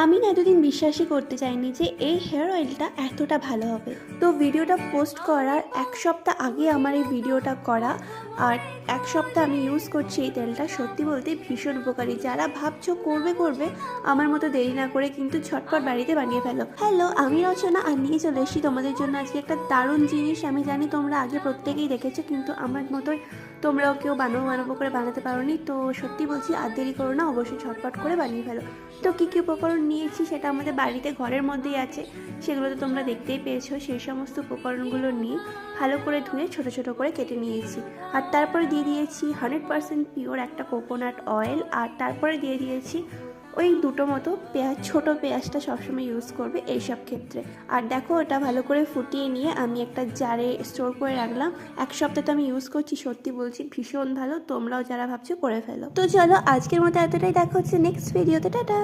আমি না এতদিন বিশ্বাসই করতে চাইনি যে এই হেয়ার অয়েলটা এতটা ভালো হবে। তো ভিডিওটা পোস্ট করার 1 সপ্তাহ আগে আমার এই ভিডিওটা করা, আর 1 সপ্তাহ আমি ইউজ করছি এই তেলটা। সত্যি বলতে ভীষণ উপকারী। যারা ভাবছো করবে আমার মতো দেরি না করে কিন্তু ঝটপট বাড়িতে বানিয়ে ফেলো। হ্যালো, আমি রচনা আর নিয়ে চলে এসেছি তোমাদের জন্য আজকে একটা দারুণ জিনিস। আমি জানি তোমরা আগে প্রত্যেকেই দেখেছো, কিন্তু আমার মতোই তোমরাও কেউ বানাবো করে বানাতে পারোনি। তো সত্যি বলছি, আর দেরি করো না, অবশ্যই ঝটপট করে বানিয়ে ফেলো। তো কী কী উপকরণ নিয়েছি সেটা আমাদের বাড়িতে ঘরের মধ্যেই আছে, সেগুলো তো তোমরা দেখতেই পেয়েছো। সেই সমস্ত উপকরণগুলো নিয়ে ভালো করে ধুয়ে ছোট ছোট করে কেটে নিয়েছি। আর তারপরে দিয়ে দিয়েছি 100% পিওর একটা কোকোনাট অয়েল। আর তারপরে দিয়ে দিয়েছি ওই দুটো মতো পেঁয়াজ, ছোটো পেঁয়াজটা সবসময় ইউজ করবে এইসব ক্ষেত্রে। আর দেখো, ওটা ভালো করে ফুটিয়ে নিয়ে আমি একটা জারে স্টোর করে রাখলাম। 1 সপ্তাহ তো আমি ইউজ করছি, সত্যি বলছি ভীষণ ভালো। তোমরাও যারা ভাবছো করে ফেলো। তো চলো, আজকের মতো এতটাই। দেখা হচ্ছে নেক্সট ভিডিওতে। টাটা।